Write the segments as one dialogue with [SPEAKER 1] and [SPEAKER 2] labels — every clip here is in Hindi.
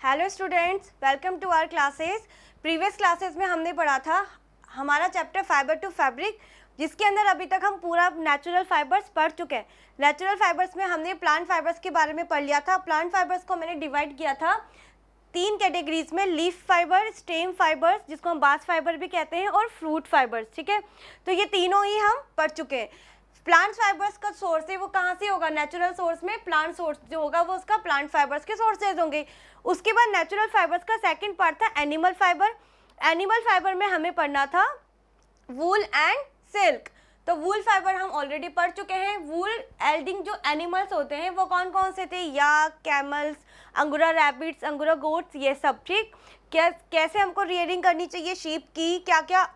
[SPEAKER 1] Hello students, welcome to our classes. Previous classes में हमने पढ़ा था हमारा चैप्टर फाइबर टू फैब्रिक, जिसके अंदर अभी तक हम पूरा नेचुरल फाइबर्स पढ़ चुके हैं। नेचुरल फाइबर्स में हमने प्लांट फाइबर्स के बारे में पढ़ लिया था। प्लांट फाइबर्स को मैंने डिवाइड किया था 3 कैटेगरीज में, लीफ फाइबर, स्टेम फाइबर्स जिसको हम बास्ट फाइबर भी कहते हैं, और फ्रूट फाइबर्स। ठीक है, तो ये तीनों ही हम पढ़ चुके हैं। प्लांट फाइबर्स का सोर्स है वो कहाँ से होगा? नेचुरल सोर्स में प्लांट सोर्स जो होगा वो उसका प्लांट फाइबर्स के सोर्सेज होंगे। उसके बाद नेचुरल फाइबर्स का सेकंड पार्ट था एनिमल फाइबर। एनिमल फाइबर में हमें पढ़ना था वूल एंड सिल्क। तो वूल फाइबर हम ऑलरेडी पढ़ चुके हैं। वूल एल्डिंग जो एनिमल्स होते हैं वो कौन कौन से थे? Yak, camels, angora rabbits, angora goats, ये सब। ठीक, कैसे हमको रियरिंग करनी चाहिए शीप की, क्या क्या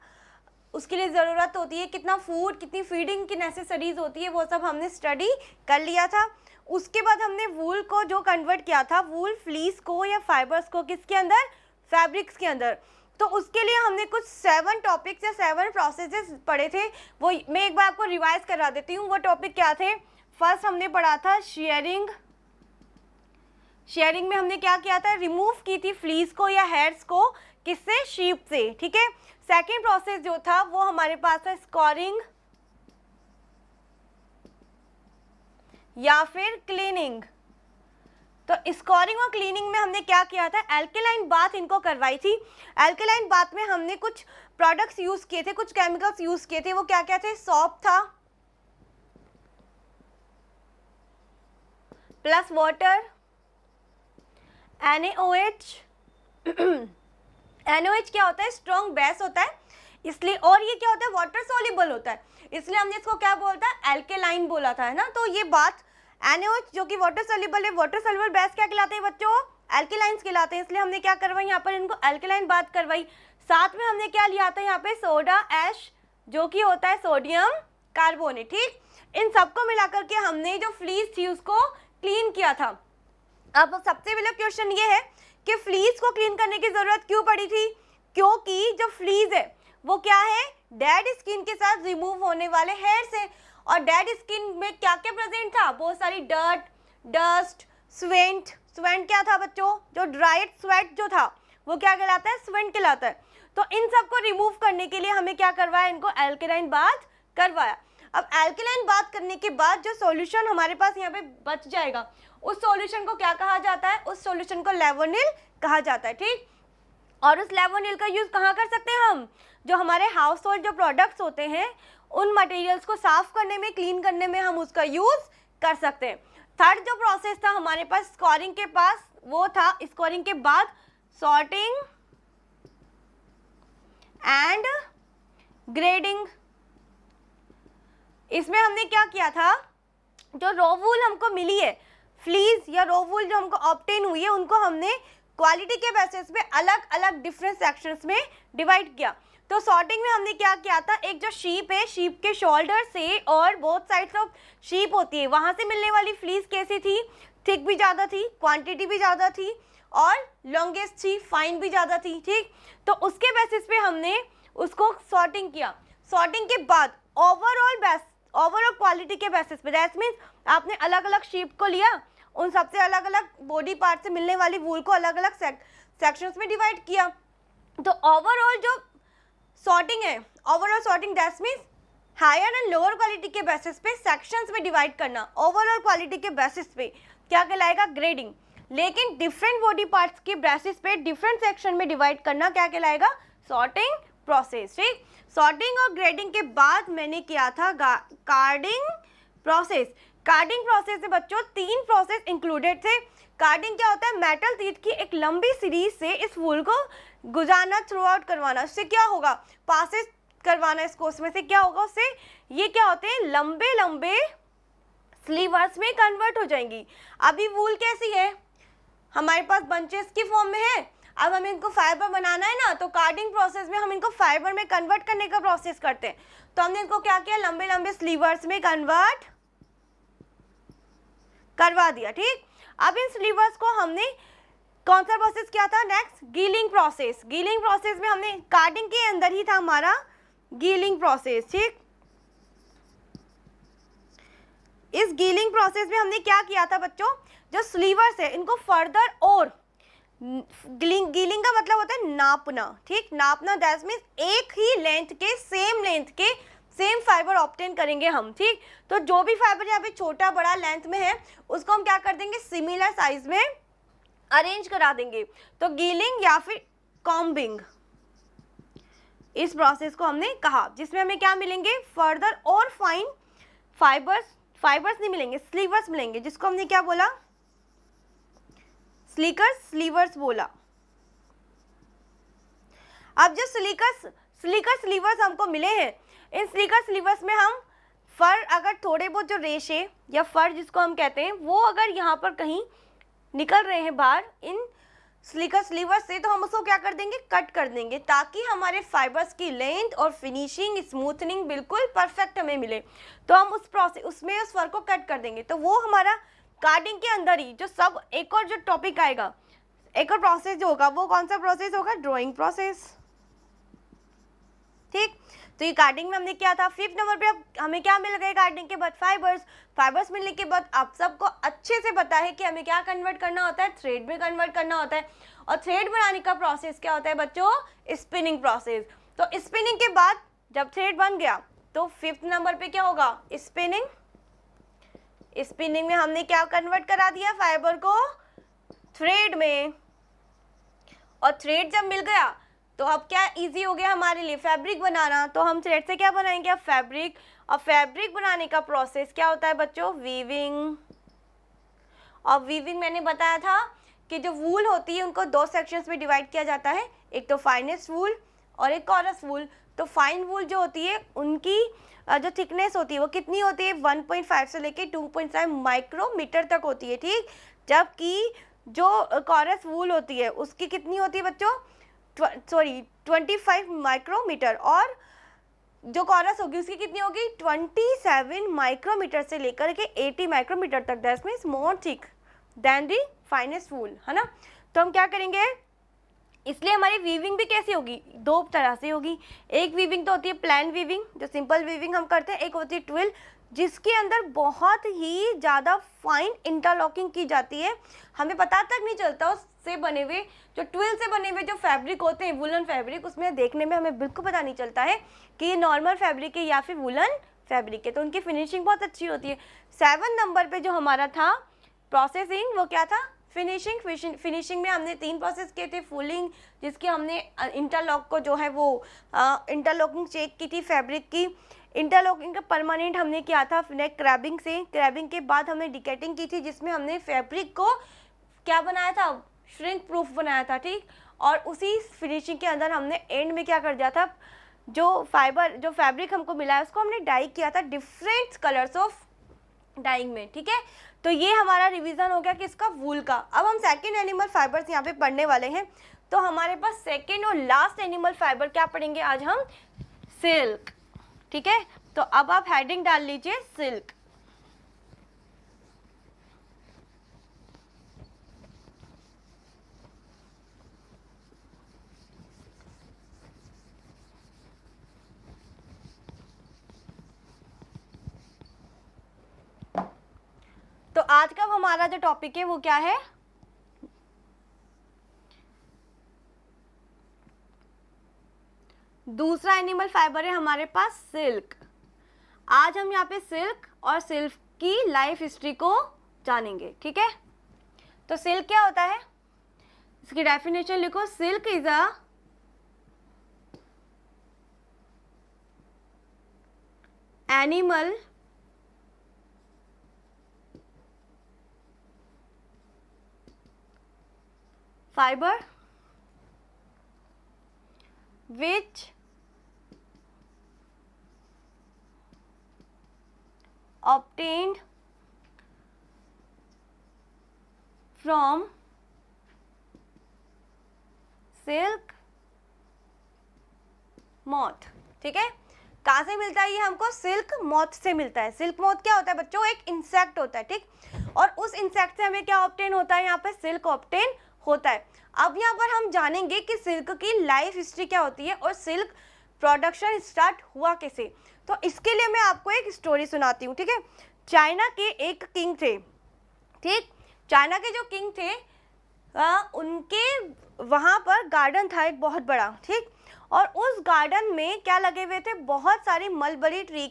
[SPEAKER 1] उसके लिए ज़रूरत होती है, कितना फूड, कितनी फीडिंग की नेसेसरीज होती है, वो सब हमने स्टडी कर लिया था। उसके बाद हमने वूल को जो कन्वर्ट किया था, वूल फ्लीस को या फाइबर्स को किसके अंदर? फैब्रिक्स के अंदर। तो उसके लिए हमने कुछ 7 टॉपिक्स या 7 प्रोसेसेस पढ़े थे। वो मैं एक बार आपको रिवाइज करा देती हूँ। वो टॉपिक क्या थे? फर्स्ट हमने पढ़ा था शेयरिंग। शेयरिंग में हमने क्या किया था? रिमूव की थी फ्लीस को या हेयर्स को, किससे? शीप से। ठीक है, सेकेंड प्रोसेस जो था वो हमारे पास है स्कोरिंग या फिर क्लीनिंग। तो स्कोरिंग और क्लीनिंग में हमने क्या किया था? एल्केलाइन बाथ इनको करवाई थी। एल्केलाइन बाथ में हमने कुछ प्रोडक्ट्स यूज किए थे, कुछ केमिकल्स यूज किए थे। वो क्या क्या थे? सॉप था प्लस वाटर, NaOH। NaOH क्या होता है? स्ट्रॉन्ग बेस होता है इसलिए, और ये क्या होता है? वाटर सोल्यूबल होता है, इसलिए हमने इसको क्या बोलता है? एल्केलाइन बोला था, है ना। तो ये बात NaOH जो कि वाटर सोल्यूबल है, वाटर सोल्यूबल बेस क्या कहलाते हैं बच्चों? एल्केलाइंस कहलाते हैं। इसलिए हमने क्या करवाई यहाँ पर? इनको एल्केलाइन बात करवाई। साथ में हमने क्या लिया था यहाँ पे? सोडा ऐश जो कि होता है सोडियम कार्बोनेट। ठीक, इन सबको मिलाकर के हमने जो फ्लीस थी उसको क्लीन किया था। अब सबसे पहले क्वेश्चन ये है कि फ्लीस को क्लीन करने की जरूरत क्यों पड़ी थी? क्योंकि जो फ्लीस है वो क्या है? डेड स्किन के साथ रिमूव होने वाले हेयर्स है। और डेड स्किन में क्या क्या प्रेजेंट था? बहुत सारी डर्ट, डस्ट, स्वेंट। स्वेंट क्या था बच्चों? जो ड्राइड स्वेट जो था वो क्या कहलाता है? स्वेंट कहलाता है। तो इन सबको रिमूव करने के लिए हमें क्या करवाया? इनको एल्केलाइन बाथ करवाया। अब एल्केलाइन बाथ करने के बाद जो सॉल्यूशन हमारे पास यहाँ पे बच जाएगा, उस सॉल्यूशन को क्या कहा जाता है? उस सॉल्यूशन को लेवोनिल कहा जाता है। ठीक, और उस लेवोनिल का यूज कहाँ कर सकते हैं हम? जो हमारे हाउस होल्ड जो प्रोडक्ट्स होते हैं उन मटेरियल्स को साफ करने में, क्लीन करने में हम उसका यूज कर सकते हैं। थर्ड जो प्रोसेस था हमारे पास स्कोरिंग के पास, वो था स्कोरिंग के बाद सॉर्टिंग एंड ग्रेडिंग। इसमें हमने क्या किया था? जो रॉ वूल हमको मिली है, फ्लीस या रॉ वूल जो हमको ऑब्टेन हुई है, उनको हमने क्वालिटी के बेसिस पे अलग अलग डिफरेंट सेक्शंस में डिवाइड किया। तो सॉर्टिंग में हमने क्या किया था? एक जो शीप है, शीप के शोल्डर से और बोथ साइड्स ऑफ शीप होती है, वहां से मिलने वाली फ्लीस कैसी थी? थिक भी ज़्यादा थी, क्वांटिटी भी ज़्यादा थी, और लॉन्गेस्ट थी, फाइन भी ज़्यादा थी। ठीक, तो उसके बेसिस पे हमने उसको सॉर्टिंग किया। सॉर्टिंग के बाद ओवरऑल क्वालिटी के बेसिस पे, दैट मीन्स आपने अलग अलग शीप को लिया, उन सबसे अलग अलग बॉडी पार्ट से मिलने वाली वूल को अलग अलग सेक्शंस में डिवाइड किया। तो ओवरऑल जो सॉर्टिंग है, overall sorting that means higher and lower quality के बेसिस पे सेक्शंस में डिवाइड करना। ओवरऑल क्वालिटी के बेसिस पे क्या कहलाएगा? ग्रेडिंग। लेकिन डिफरेंट बॉडी पार्ट्स के बेसिस पे डिफरेंट सेक्शन में डिवाइड करना क्या कहलाएगा? Sorting process. ठीक, सॉर्टिंग और ग्रेडिंग के बाद मैंने किया था कार्डिंग प्रोसेस। कार्डिंग प्रोसेस से बच्चों 3 प्रोसेस इंक्लूडेड थे। कार्डिंग क्या होता है? मेटल टीथ की एक लंबी सीरीज से इस वूल को गुजारना, थ्रू आउट करवाना। उससे क्या होगा? पासेस करवाना इसको, उसमें से क्या होगा? उससे ये क्या होते हैं? लंबे लंबे स्लीवर्स में कन्वर्ट हो जाएंगी। अभी वूल कैसी है? हमारे पास बंचेस की फॉर्म में है। अब हमें इनको फाइबर बनाना है ना, तो कार्डिंग प्रोसेस में हम इनको फाइबर में कन्वर्ट करने का प्रोसेस करते हैं। तो हमने इनको क्या किया? लंबे लंबे स्लीवर्स में कन्वर्ट करवा दिया। ठीक, अब इन स्लीवर्स को हमने कौन सा प्रोसेस किया था? Next gilling process. Gilling process में हमने कार्डिंग के अंदर ही था हमारा गीलिंग प्रोसेस। ठीक, इस गीलिंग प्रोसेस में हमने क्या किया था बच्चों? जो स्लीवर्स है इनको फर्दर और गीलिंग का मतलब होता है नापना, ठीक, नापना, दैट मीन्स एक ही लेंथ के सेम फाइबर ऑब्टेन करेंगे हम, ठीक। तो जो भी फाइबर यहाँ पे छोटा बड़ा लेंथ में है उसको हम क्या कर देंगे, सिमिलर साइज में अरेंज करा देंगे। तो गीलिंग या फिर कॉम्बिंग, इस प्रोसेस को हमने कहा, जिसमें हमें क्या मिलेंगे, फर्दर और फाइन फाइबर्स नहीं मिलेंगे, स्लीवर्स मिलेंगे, जिसको हमने क्या बोला, स्लीवर्स बोला। अब जो स्लीवर्स हमको मिले हैं, इन स्लीवर्स में हम फर, अगर थोड़े बहुत जो रेशे या फर जिसको हम कहते हैं, वो अगर यहाँ पर कहीं निकल रहे हैं बाहर इन स्लीवर्स से, तो हम उसको क्या कर देंगे, कट कर देंगे, ताकि हमारे फाइबर्स की लेंथ और फिनिशिंग, स्मूथनिंग बिल्कुल परफेक्ट हमें मिले। तो हम उसमें उस फर को कट कर देंगे। तो वो हमारा कार्डिंग के अंदर ही जो सब एक और जो टॉपिक आएगा, एक और प्रोसेस जो होगा, वो कौन सा प्रोसेस होगा, ड्राइंग प्रोसेस, ठीक। तो ये कार्डिंग में हमने क्या था, 5th नंबर पे अब हमें क्या मिल गए कार्डिंग के बाद, फाइबर्स मिलने के बाद आप सबको अच्छे से पता है कि हमें क्या कन्वर्ट करना होता है, थ्रेड में कन्वर्ट करना होता है। और थ्रेड बनाने का प्रोसेस क्या होता है बच्चों, स्पिनिंग प्रोसेस। तो स्पिनिंग के बाद जब थ्रेड बन गया तो 5th नंबर पे क्या होगा, स्पिनिंग में हमने क्या कन्वर्ट करा दिया, फाइबर को थ्रेड में। और थ्रेड जब मिल गया तो अब क्या इजी हो गया हमारे लिए, फैब्रिक बनाना। तो हम थ्रेड से क्या बनाएंगे, अब फैब्रिक। और फैब्रिक बनाने का प्रोसेस क्या होता है बच्चों, वीविंग। और वीविंग मैंने बताया था कि जो वूल होती है उनको 2 सेक्शंस में डिवाइड किया जाता है, एक तो फाइनेस्ट वूल और एक कॉरस वूल। तो फाइन वूल जो होती है उनकी जो थिकनेस होती है वो कितनी होती है, 1.5 से लेके 2.5 माइक्रोमीटर तक होती है, ठीक। जबकि जो कॉरस वूल होती है उसकी कितनी होती है बच्चों, 25 माइक्रोमीटर। और जो कॉरस होगी उसकी कितनी होगी, 27 माइक्रोमीटर से लेकर के 80 माइक्रोमीटर तक, that means more thick than the finest wool, है ना। तो हम क्या करेंगे, इसलिए हमारी वीविंग भी कैसी होगी, 2 तरह से होगी। एक वीविंग तो होती है प्लान वीविंग, जो सिंपल वीविंग हम करते हैं, एक होती है ट्विल, जिसके अंदर बहुत ही ज़्यादा फाइन इंटरलॉकिंग की जाती है, हमें पता तक नहीं चलता उससे बने हुए, जो ट्विल से बने हुए जो फैब्रिक होते हैं, वुलन फैब्रिक, उसमें देखने में हमें बिल्कुल पता नहीं चलता है कि ये नॉर्मल फैब्रिक है या फिर वुलन फैब्रिक है। तो उनकी फिनिशिंग बहुत अच्छी होती है। 7 नंबर पे जो हमारा था प्रोसेसिंग, वो क्या था, फिनिशिंग में हमने 3 प्रोसेस किए थे, फुलिंग, जिसकी हमने इंटरलॉक को जो है वो इंटरलॉकिंग चेक की थी फैब्रिक की। इंटरलॉकिंग का परमानेंट हमने किया था नेक क्रैबिंग से। क्रैबिंग के बाद हमने डिकेटिंग की थी, जिसमें हमने फैब्रिक को क्या बनाया था, श्रिंक प्रूफ बनाया था, ठीक। और उसी फिनिशिंग के अंदर हमने एंड में क्या कर दिया था, जो फैब्रिक हमको मिला है उसको हमने डाई किया था डिफरेंट कलर्स ऑफ डाइंग में, ठीक है। तो ये हमारा रिवीजन हो गया किसका, वूल का। अब हम सेकंड एनिमल फाइबर्स यहाँ पे पढ़ने वाले हैं। तो हमारे पास सेकंड और लास्ट एनिमल फाइबर क्या पढ़ेंगे आज हम, सिल्क, ठीक है। तो अब आप हेडिंग डाल लीजिए सिल्क। तो आज का हमारा जो टॉपिक है वो क्या है, दूसरा एनिमल फाइबर है हमारे पास सिल्क। आज हम यहाँ पे सिल्क और सिल्क की लाइफ हिस्ट्री को जानेंगे, ठीक है। तो सिल्क क्या होता है, इसकी डेफिनेशन लिखो, silk is a animal fiber which obtained from silk moth, ठीक है। कहाँ से मिलता है ये हमको, सिल्क मॉथ से मिलता है। सिल्क मॉथ क्या होता है बच्चों, एक इंसेक्ट होता है, ठीक। और उस इंसेक्ट से हमें क्या ऑब्टेन होता है, यहाँ पे सिल्क ऑब्टेन होता है। अब यहाँ पर हम जानेंगे कि सिल्क की लाइफ हिस्ट्री क्या होती है और सिल्क प्रोडक्शन स्टार्ट हुआ कैसे। तो इसके लिए मैं आपको एक स्टोरी सुनाती हूँ, ठीक है। चाइना के एक किंग थे, ठीक। चाइना के जो किंग थे उनके वहाँ पर गार्डन था एक बहुत बड़ा, ठीक। और उस गार्डन में क्या लगे हुए थे, बहुत सारी मलबरी ट्री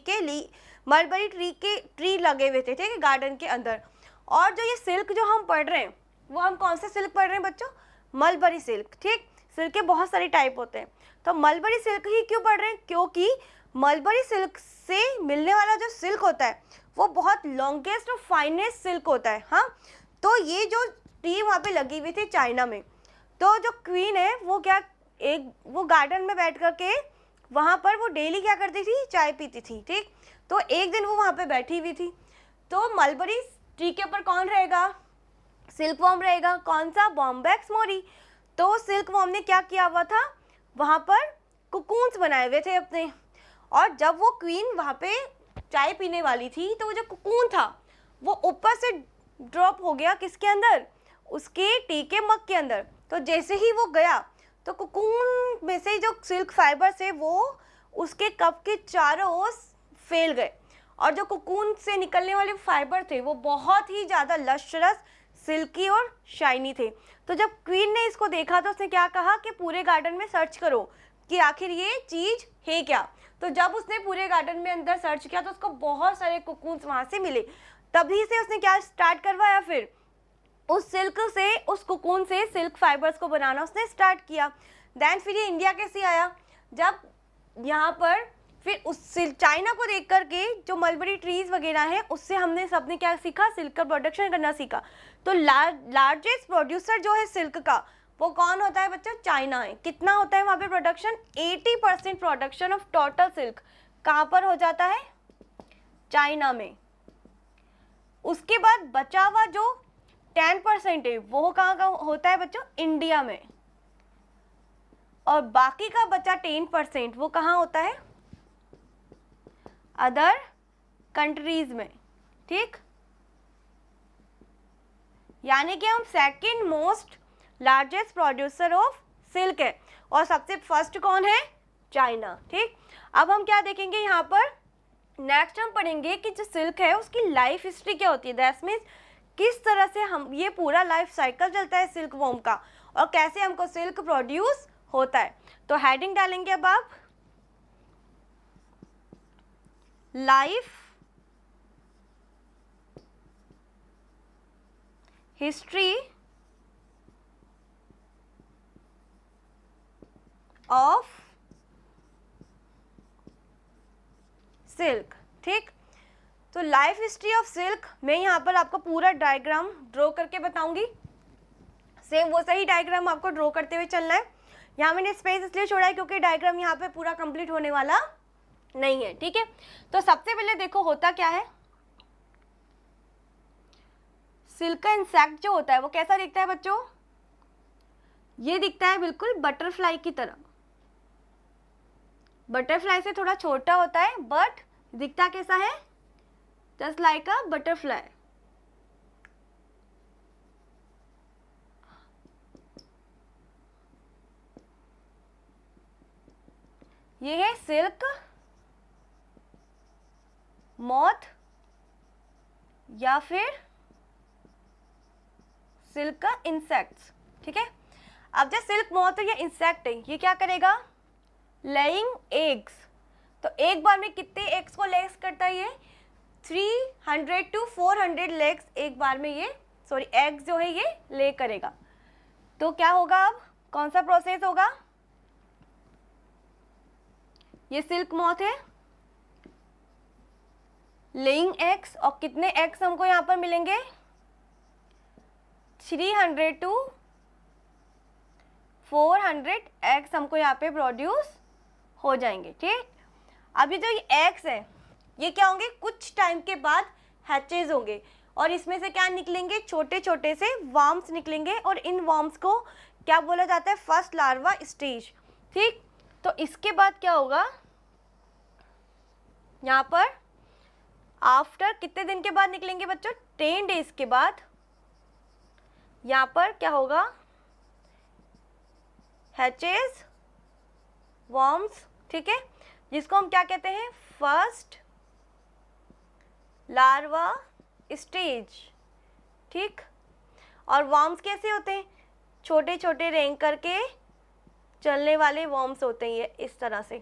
[SPEAKER 1] के ट्री लगे हुए थे, ठीक है, गार्डन के अंदर। और जो ये सिल्क जो हम पढ़ रहे हैं, वो हम कौन से सिल्क पढ़ रहे हैं बच्चों, मलबरी सिल्क, ठीक। सिल्क के बहुत सारे टाइप होते हैं, तो मलबरी सिल्क ही क्यों पढ़ रहे हैं, क्योंकि मलबरी सिल्क से मिलने वाला जो सिल्क होता है वो बहुत लॉन्गेस्ट और फाइनेस्ट सिल्क होता है। हाँ, तो ये जो ट्री वहाँ पे लगी हुई थी चाइना में, तो जो क्वीन है वो क्या, वो गार्डन में बैठ कर के वहाँ पर वो डेली क्या करती थी, चाय पीती थी, ठीक। तो एक दिन वो वहाँ पे बैठी हुई थी, तो मलबरी ट्री के ऊपर कौन रहेगा, सिल्क वॉर्म रहेगा, कौन सा, बॉम्बैक्स मोरी। तो सिल्क वॉर्म ने क्या किया हुआ था, वहाँ पर कुकून्स बनाए हुए थे अपने, और जब वो क्वीन वहाँ पे चाय पीने वाली थी तो वो जो कुकून था वो ऊपर से ड्रॉप हो गया, किसके अंदर, उसके टी के मग के अंदर। तो जैसे ही वो गया तो कुकून में से जो सिल्क फाइबर से वो उसके कप के चारों ओर फैल गए, और जो कुकून से निकलने वाले फाइबर थे वो बहुत ही ज़्यादा लश्रस, सिल्की और शाइनी थे। तो जब क्वीन ने इसको देखा तो उसने क्या कहा कि पूरे गार्डन में सर्च करो कि आखिर ये चीज़ है क्या। तो जब उसने पूरे गार्डन में अंदर सर्च किया तो उसको बहुत सारे कुकून्स वहाँ से मिले। तभी से उसने क्या स्टार्ट करवाया, फिर उस सिल्क से, उस कुकून से सिल्क फाइबर्स को बनाना उसने स्टार्ट किया। देन फिर ये इंडिया कैसे आया, जब यहाँ पर फिर उस चाइना को देख करके जो मलबरी ट्रीज वगैरह हैं उससे हमने सबने क्या सीखा, सिल्क का प्रोडक्शन करना सीखा। तो लार्जेस्ट प्रोड्यूसर जो है सिल्क का वो कौन होता है बच्चों, चाइना है। कितना होता है वहाँ पे production, 80% production of total silk कहाँ पर हो जाता है, चाइना में। उसके बाद बचा हुआ जो 10% है वो कहाँ होता है बच्चों, इंडिया में। और बाकी का बचा 10% वो कहाँ होता है, अदर कंट्रीज में, ठीक। यानी कि हम second most largest producer of silk है, और सबसे फर्स्ट कौन है, चाइना, ठीक। अब हम क्या देखेंगे यहाँ पर, नेक्स्ट हम पढ़ेंगे कि जो सिल्क है उसकी लाइफ हिस्ट्री क्या होती है, दैट मीन्स किस तरह से हम ये पूरा लाइफ साइकिल चलता है सिल्क वॉर्म का, और कैसे हमको सिल्क प्रोड्यूस होता है। तो हेडिंग डालेंगे अब आप, लाइफ हिस्ट्री ऑफ सिल्क, ठीक। तो लाइफ हिस्ट्री ऑफ सिल्क मैं यहाँ पर आपको पूरा डायग्राम ड्रॉ करके बताऊंगी, सेम वो सही डायग्राम आपको ड्रॉ करते हुए चलना है। यहाँ मैंने स्पेस इसलिए छोड़ा है क्योंकि डायग्राम यहाँ पे पूरा कंप्लीट होने वाला नहीं है, ठीक है। तो सबसे पहले देखो होता क्या है, सिल्क का इंसेक्ट जो होता है वो कैसा दिखता है बच्चों, ये दिखता है बिल्कुल बटरफ्लाई की तरह। बटरफ्लाई से थोड़ा छोटा होता है बट दिखता कैसा है, जस्ट लाइक अ बटरफ्लाई। ये है सिल्क मॉथ या फिर सिल्क का इंसेक्ट्स, ठीक है। अब जो सिल्क मॉथ या इंसेक्ट है ये क्या करेगा, लेइंग एग्स। तो एक बार में कितने एग्स को लेग्स करता है ये, 300 to 400 लेग्स एक बार में ये, सॉरी एग्स जो है ये ले करेगा। तो क्या होगा, अब कौन सा प्रोसेस होगा, ये सिल्क मॉथ है, लेइंग एग्स, और कितने एग्स हमको यहाँ पर मिलेंगे, 300 to 400 एग्स हमको यहाँ पे प्रोड्यूस हो जाएंगे, ठीक। अभी जो ये एग्स है ये क्या होंगे, कुछ टाइम के बाद हैचेज होंगे, और इसमें से क्या निकलेंगे, छोटे छोटे से वर्म्स निकलेंगे, और इन वर्म्स को क्या बोला जाता है, फर्स्ट लार्वा स्टेज, ठीक। तो इसके बाद क्या होगा, यहाँ पर आफ्टर कितने दिन के बाद निकलेंगे बच्चों, 10 डेज के बाद यहाँ पर क्या होगा, हैचेस वर्म्स, ठीक है, जिसको हम क्या कहते हैं, फर्स्ट लार्वा स्टेज, ठीक। और वर्म्स कैसे होते हैं, छोटे छोटे रेंग करके चलने वाले वॉर्म्स होते हैं ये इस तरह से।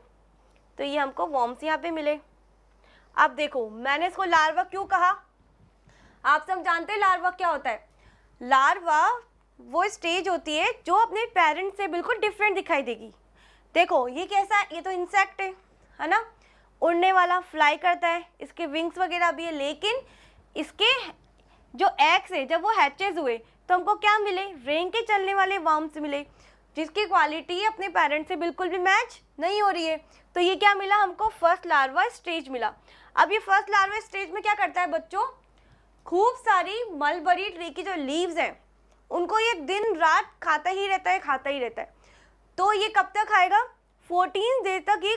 [SPEAKER 1] तो ये हमको वॉर्म्स यहाँ पे मिले। अब देखो मैंने इसको लार्वा क्यों कहा, आप सब जानते हैं लार्वा क्या होता है। लार्वा वो स्टेज होती है जो अपने पेरेंट से बिल्कुल डिफरेंट दिखाई देगी। देखो ये कैसा है, ये तो इंसेक्ट है ना, उड़ने वाला, फ्लाई करता है, इसके विंग्स वगैरह भी है, लेकिन इसके जो एग्स है जब वो हैचेज हुए तो हमको क्या मिले, रेंग के चलने वाले वर्म्स मिले, जिसकी क्वालिटी अपने पेरेंट से बिल्कुल भी मैच नहीं हो रही है। तो ये क्या मिला हमको, फर्स्ट लार्वा स्टेज मिला। अब ये फर्स्ट लार्वा स्टेज में क्या करता है बच्चों, खूब सारी मलबरी ट्री की जो लीव्स हैं उनको ये दिन रात खाता ही रहता है। तो ये कब तक खाएगा, 14 डेज तक ये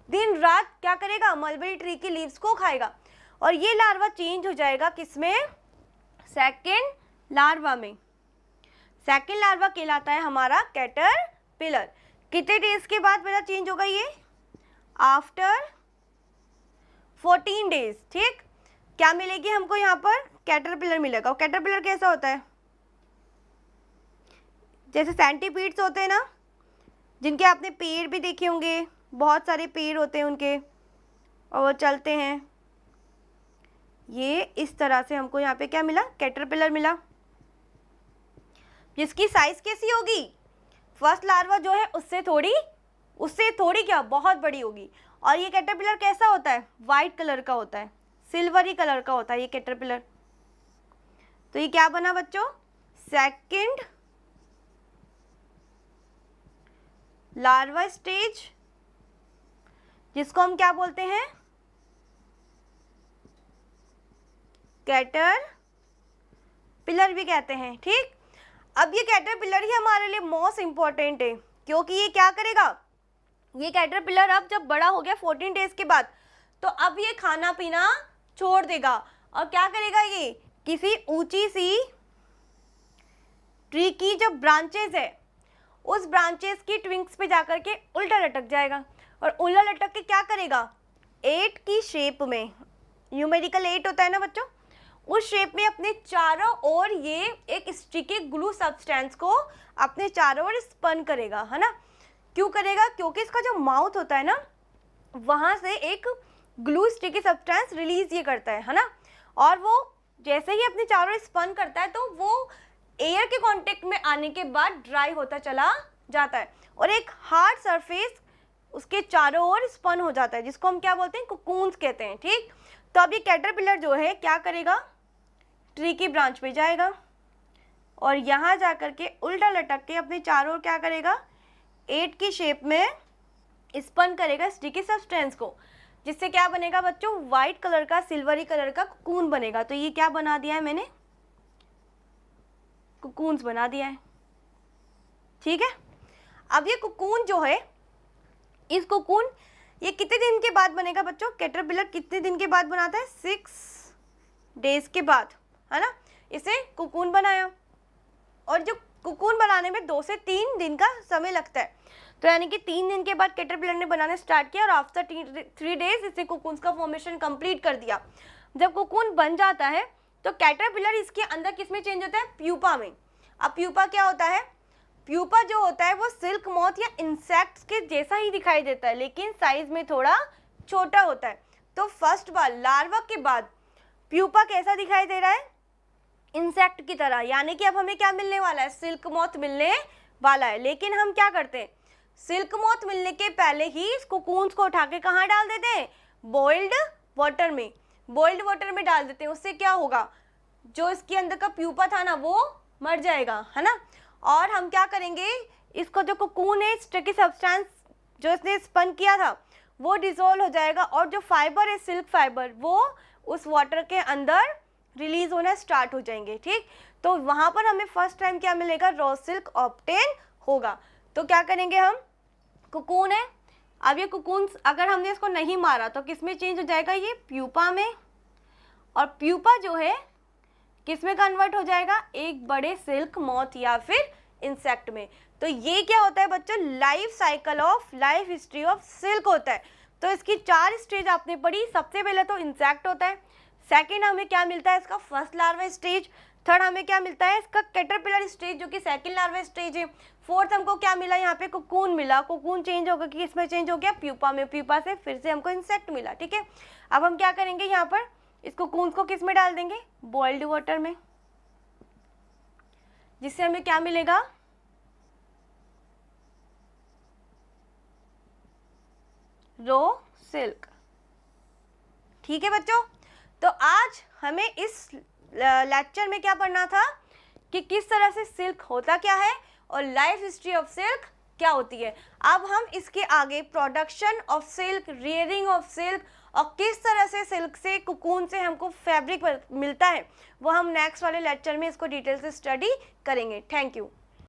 [SPEAKER 1] दिन रात क्या करेगा, मलबरी ट्री की लीव्स को खाएगा। और ये लार्वा चेंज हो जाएगा किसमें, सेकेंड लार्वा में। सेकेंड लार्वा कहलाता है हमारा कैटरपिलर। कितने डेज के बाद बेटा चेंज होगा ये, आफ्टर 14 डेज। ठीक, क्या मिलेगी हमको यहाँ पर, कैटरपिलर मिलेगा। और कैटरपिलर कैसा होता है, जैसे सेंटीपीड्स होते हैं ना, जिनके आपने पेड़ भी देखे होंगे, बहुत सारे पेड़ होते हैं उनके और वो चलते हैं, ये इस तरह से हमको यहाँ पे क्या मिला, कैटरपिलर मिला, जिसकी साइज कैसी होगी, फर्स्ट लार्वा जो है उससे थोड़ी क्या, बहुत बड़ी होगी। और ये कैटरपिलर कैसा होता है, वाइट कलर का होता है, सिल्वरी कलर का होता है ये कैटरपिलर। तो ये क्या बना बच्चों, सेकंड लार्वा स्टेज, जिसको हम क्या बोलते हैं, कैटरपिलर भी कहते हैं। ठीक, अब ये कैटरपिलर ही हमारे लिए मोस्ट इंपॉर्टेंट है, क्योंकि ये क्या करेगा, ये कैटरपिलर अब जब बड़ा हो गया 14 डेज के बाद, तो अब ये खाना पीना छोड़ देगा और क्या करेगा, ये किसी ऊंची सी ट्री की जो ब्रांचेस है उस ब्रांचेस की ट्विंक्स पे जाकर के उल्टा लटक जाएगा। और उल्टा लटक के क्या करेगा, 8 की शेप में, न्यूमेरिकल 8 होता है ना बच्चों, उस शेप में अपने चारों ओर ये एक स्टिकी ग्लू सब्सटेंस को अपने चारों ओर स्पन करेगा, है ना। क्यों करेगा, क्योंकि इसका जो माउथ होता है ना, वहाँ से एक ग्लू स्टिकी सब्सटेंस रिलीज ये करता है ना। और वो जैसे ही अपने चारों ओर स्पन करता है तो वो एयर के कांटेक्ट में आने के बाद ड्राई होता चला जाता है और एक हार्ड सरफेस उसके चारों ओर स्पन हो जाता है, जिसको हम क्या बोलते हैं, कोकून्स कहते हैं। ठीक, तो अब ये कैटरपिलर जो है क्या करेगा, ट्री की ब्रांच पे जाएगा और यहाँ जा कर के उल्टा लटक के अपने चारों ओर क्या करेगा, 8 की शेप में स्पन करेगा स्टिकी सब्सटेंस को, जिससे क्या बनेगा बच्चों, वाइट कलर का, सिल्वरी कलर का कोकून बनेगा। तो ये क्या बना दिया है मैंने, कोकून्स बना दिया है। ठीक है, अब ये कोकून जो है, इस कोकून ये कितने दिन के बाद बनेगा बच्चों, कैटरपिलर कितने दिन के बाद बनाता है, 6 डेज के बाद, है ना। इसे कोकून बनाया और जो कोकून बनाने में 2 से 3 दिन का समय लगता है। तो यानी कि 3 दिन के बाद कैटरपिलर ने बनाना स्टार्ट किया और आफ्टर 3 डेज इसने कोकून्स का फॉर्मेशन कंप्लीट कर दिया। जब कोकून बन जाता है तो कैटरपिलर इसके अंदर किस में चेंज होता है, प्यूपा में। अब प्यूपा क्या होता है, प्यूपा जो होता है वो सिल्क मॉथ या इंसेक्ट्स के जैसा ही दिखाई देता है, लेकिन साइज में थोड़ा छोटा होता है। तो फर्स्ट बार लार्वा के बाद प्यूपा कैसा दिखाई दे रहा है, इंसेक्ट की तरह। यानी कि अब हमें क्या मिलने वाला है, सिल्क मॉथ मिलने वाला है। लेकिन हम क्या करते हैं, सिल्क मॉथ मिलने के पहले ही इस कोकून्स को उठा के कहाँ डाल देते हैं, बॉइल्ड वाटर में, बॉइल्ड वाटर में डाल देते हैं। उससे क्या होगा, जो इसके अंदर का प्यूपा था ना वो मर जाएगा, है ना। और हम क्या करेंगे, इसको जो कोकून है, स्टिकी सब्सटेंस जो इसने स्पन किया था वो डिसॉल्व हो जाएगा और जो फाइबर है, सिल्क फाइबर, वो उस वाटर के अंदर रिलीज होना स्टार्ट हो जाएंगे। ठीक, तो वहाँ पर हमें फर्स्ट टाइम क्या मिलेगा, रॉ सिल्क ऑब्टेन होगा। तो क्या करेंगे हम, कोकून है, अब ये कोकून अगर हमने इसको नहीं मारा तो किस में चेंज हो जाएगा, ये प्यूपा में। और प्यूपा जो है किस में कन्वर्ट हो जाएगा, एक बड़े सिल्क मॉथ या फिर इंसेक्ट में। तो ये क्या होता है बच्चों, life cycle of, life history of silk होता है। तो इसकी 4 स्टेज आपने पढ़ी। सबसे पहले तो इंसेक्ट होता है, सेकेंड हमें क्या मिलता है, इसका फर्स्ट लार्वा स्टेज, थर्ड हमें क्या मिलता है, इसका कैटरपिलर स्टेज जो कि सेकंड लार्वा स्टेज है। फोर्थ हमको क्या मिला, यहाँ पे कोकून मिला, कोकून चेंज होगा कि इसमें चेंज हो गया प्यूपा में, प्यूपा से फिर से हमको इंसेक्ट मिला, ठीक है। अब हम क्या करेंगे, यहाँ पर इस कोकून को किस में डाल देंगे, बॉइल्ड वाटर में, जिससे हमें क्या मिलेगा, रो सिल्क, ठीक है बच्चों। तो आज हमें इस लेक्चर में क्या पढ़ना था कि किस तरह से सिल्क होता क्या है और लाइफ हिस्ट्री ऑफ सिल्क क्या होती है। अब हम इसके आगे production of silk, rearing of silk और किस तरह से सिल्क से, कोकून से हमको फैब्रिक मिलता है, वो हम नेक्स्ट वाले लेक्चर में इसको डिटेल से स्टडी करेंगे। Thank you.